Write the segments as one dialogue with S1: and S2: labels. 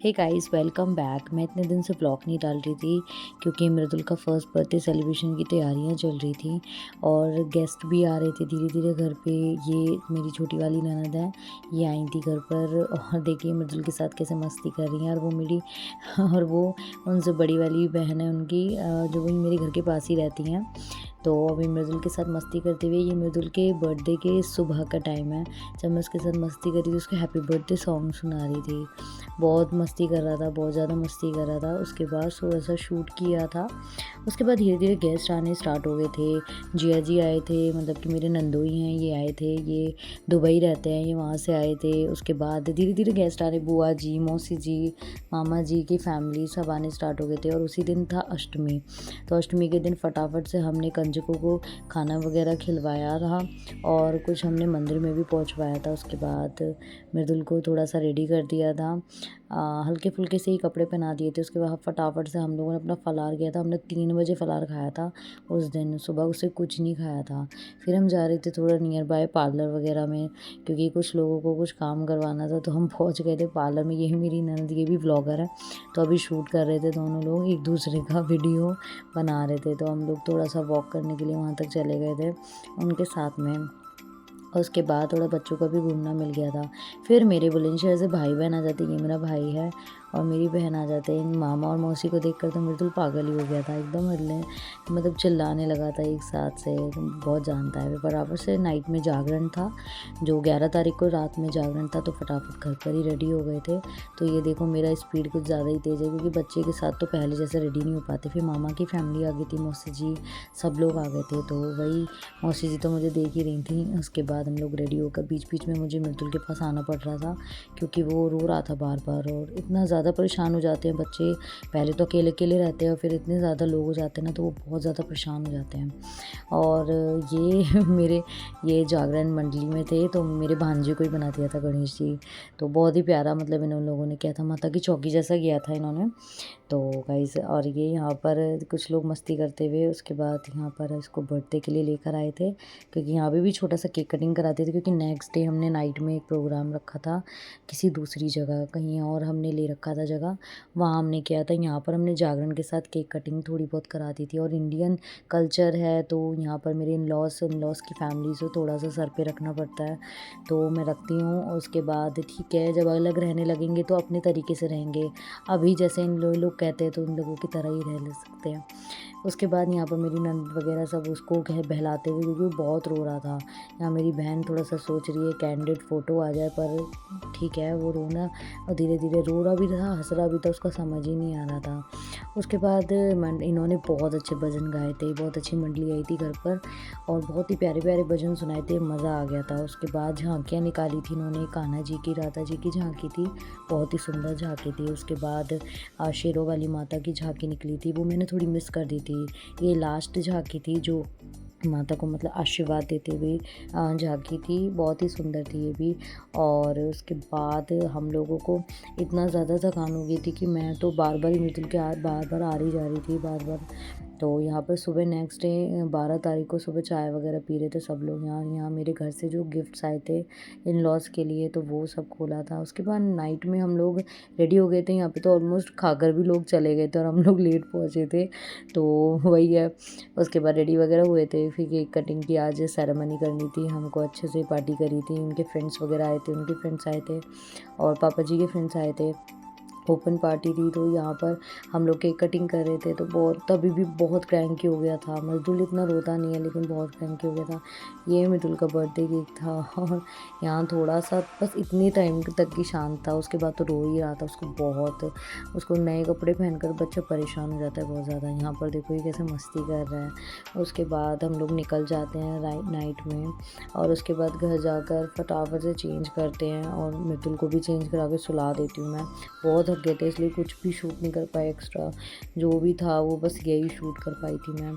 S1: Hey guys, welcome back. मैं इतने दिन से ब्लॉग नहीं डाल रही थी क्योंकि मृदुल का फर्स्ट बर्थडे सेलिब्रेशन की तैयारियां चल रही थी और गेस्ट भी आ रहे थे धीरे धीरे घर पे। ये मेरी छोटी वाली ननद है, ये आई थी घर पर और देखिए मृदुल के साथ कैसे मस्ती कर रही हैं। और वो मेरी और वो उनसे बड़ी वाली बहन है उनकी, जो वही मेरे घर के पास ही रहती हैं। तो अभी मृदुल के साथ मस्ती करते हुए, ये मृदुल के बर्थडे के सुबह का टाइम है। जब मैं उसके साथ मस्ती कर रही थी, उसको हैप्पी बर्थडे सॉन्ग सुना रही थी। बहुत मस्ती कर रहा था, बहुत ज़्यादा मस्ती कर रहा था। उसके बाद थोड़ा सा शूट किया था। उसके बाद धीरे धीरे गेस्ट आने स्टार्ट हो गए थे। जिया जी आए थे, मतलब कि मेरे नंदोई हैं, ये आए थे। ये दुबई रहते हैं, ये वहाँ से आए थे। उसके बाद धीरे धीरे गेस्ट आने, बुआ जी, मौसी जी, मामा जी की फैमिली सब आने स्टार्ट हो गए थे। और उसी दिन था अष्टमी। तो अष्टमी के दिन फटाफट से हमने कंजकों को खाना वगैरह खिलवाया था और कुछ हमने मंदिर में भी पहुंचवाया था। उसके बाद मृदुल को थोड़ा सा रेडी कर दिया था, हल्के फुल्के से ही कपड़े पहना दिए थे। उसके बाद फटाफट से हम लोगों ने अपना फलार किया था। हमने 3 बजे फलार खाया था उस दिन सुबह, उससे कुछ नहीं खाया था। फिर हम जा रहे थे थोड़ा नियर बाय पार्लर वगैरह में, क्योंकि कुछ लोगों को कुछ काम करवाना था। तो हम पहुंच गए थे पार्लर में। यही मेरी ननद, ये भी ब्लॉगर है, तो अभी शूट कर रहे थे दोनों लोग, एक दूसरे का वीडियो बना रहे थे। तो हम लोग थोड़ा सा वॉक करने के लिए वहाँ तक चले गए थे उनके साथ में। और उसके बाद थोड़ा बच्चों का भी घूमना मिल गया था। फिर मेरे बुलंदशहर से भाई बहन आ जाते, ये मेरा भाई है और मेरी बहन आ जाते हैं। मामा और मौसी को देखकर तो मृदुल पागल ही हो गया था, एकदम हल्ले, मतलब चिल्लाने लगा था एक साथ से। बहुत जानता है। बराबर से नाइट में जागरण था, जो 11 तारीख को रात में जागरण था, तो फटाफट घर पर ही रेडी हो गए थे। तो ये देखो मेरा स्पीड कुछ ज़्यादा ही तेज़ है, क्योंकि बच्चे के साथ तो पहले जैसे रेडी नहीं हो पाते। फिर मामा की फैमिली आ गई थी, मौसी जी सब लोग आ गए थे। तो वही मौसी जी तो मुझे देख ही रही थी। उसके बाद हम लोग रेडी होकर, बीच बीच में मुझे मृदुल के पास आना पड़ रहा था क्योंकि वो रो रहा था बार बार। और इतना ज़्यादा परेशान हो जाते हैं बच्चे, पहले तो अकेले अकेले रहते हैं और फिर इतने ज़्यादा लोग हो जाते हैं ना, तो वो बहुत ज़्यादा परेशान हो जाते हैं। और ये मेरे ये जागरण मंडली में थे, तो मेरे भांजे को ही बना दिया था गणेश जी। तो बहुत ही प्यारा, मतलब इन लोगों ने किया था, माता की चौकी जैसा किया था इन्होंने। तो गाइस, और ये यहाँ पर कुछ लोग मस्ती करते हुए उसके बाद यहाँ पर इसको बर्थडे के लिए लेकर आए थे, क्योंकि यहाँ पे भी छोटा सा केक कटिंग कराते थे। क्योंकि नेक्स्ट डे हमने नाइट में एक प्रोग्राम रखा था किसी दूसरी जगह, कहीं और हमने ले रखा था जगह, वहाँ हमने किया था। यहाँ पर हमने जागरण के साथ केक कटिंग थोड़ी बहुत करा दी थी। और इंडियन कल्चर है, तो यहाँ पर मेरे इन लॉस की फैमिली से थोड़ा सा सर पे रखना पड़ता है, तो मैं रखती हूँ। और उसके बाद ठीक है, जब अलग रहने लगेंगे तो अपने तरीके से रहेंगे। अभी जैसे इन लोग कहते हैं तो उन लोगों की तरह ही रह ले सकते हैं। उसके बाद यहाँ पर मेरी नंद वगैरह सब उसको बहलाते हुए, क्योंकि वो बहुत रो रहा था। यहाँ मेरी बहन थोड़ा सा सोच रही है कैंडिड फ़ोटो आ जाए, पर ठीक है, वो रोना और धीरे धीरे रो रहा भी था, हंस रहा भी था, उसका समझ ही नहीं आ रहा था। उसके बाद इन्होंने बहुत अच्छे भजन गाए थे, बहुत अच्छी मंडली आई थी घर पर और बहुत ही प्यारे प्यारे भजन सुनाए थे, मज़ा आ गया था। उसके बाद झांकियाँ निकाली थी इन्होंने, कान्हा जी की, राधा जी की झांकी थी, बहुत ही सुंदर झांकी थी। उसके बाद शेरों वाली माता की झांकी निकली थी, वो मैंने थोड़ी मिस कर दी थी। ये लास्ट झांकी थी जो माता को मतलब आशीर्वाद देते हुए झांकी थी, बहुत ही सुंदर थी ये भी। और उसके बाद हम लोगों को इतना ज़्यादा थकान हो गई थी कि मैं तो बार बार ही मृदुल के बार बार आ रही जा रही थी, बार बार। तो यहाँ पर सुबह नेक्स्ट डे 12 तारीख को सुबह चाय वगैरह पी रहे थे सब लोग। यहाँ मेरे घर से जो गिफ्ट्स आए थे इन लॉस के लिए, तो वो सब खोला था। उसके बाद नाइट में हम लोग रेडी हो गए थे। यहाँ पे तो ऑलमोस्ट खाकर भी लोग चले गए थे और हम लोग लेट पहुँचे थे, तो वही है। उसके बाद रेडी वगैरह हुए थे, फिर केक कटिंग की, आज सेरेमनी करनी थी, हमको अच्छे से पार्टी करी थी। उनके फ्रेंड्स वगैरह आए थे, उनके फ्रेंड्स आए थे और पापा जी के फ्रेंड्स आए थे। ओपन पार्टी थी, तो यहाँ पर हम लोग केक कटिंग कर रहे थे। तो बहुत, तभी भी बहुत क्रैंकी हो गया था। मृदुल इतना रोता नहीं है, लेकिन बहुत क्रैंकी हो गया था। ये मृदुल का बर्थडे केक था और यहाँ थोड़ा सा बस इतनी टाइम तक ही शांत था, उसके बाद तो रो ही रहा था। उसको नए कपड़े पहनकर बच्चा परेशान हो जाता है बहुत ज़्यादा। यहाँ पर देखो ये कैसे मस्ती कर रहा है। उसके बाद हम लोग निकल जाते हैं नाइट में, और उसके बाद घर जाकर फटाफट से चेंज करते हैं और मृदुल को भी चेंज करा के सुला देती हूँ मैं। बहुत थक गए थे, इसलिए कुछ भी शूट नहीं कर पाए एक्स्ट्रा, जो भी था वो बस यही शूट कर पाई थी मैं।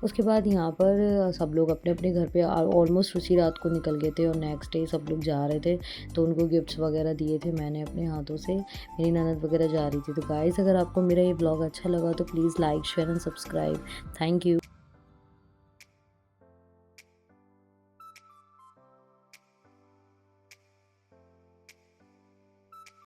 S1: उसके बाद यहाँ पर सब लोग अपने अपने घर पे ऑलमोस्ट उसी रात को निकल गए थे और नेक्स्ट डे सब लोग जा रहे थे, तो उनको गिफ्ट्स वगैरह दिए थे मैंने अपने हाथों से। मेरी ननद वगैरह जा रही थी। तो गाइस, अगर आपको मेरा ये ब्लॉग अच्छा लगा तो please like, share and subscribe. Thank you.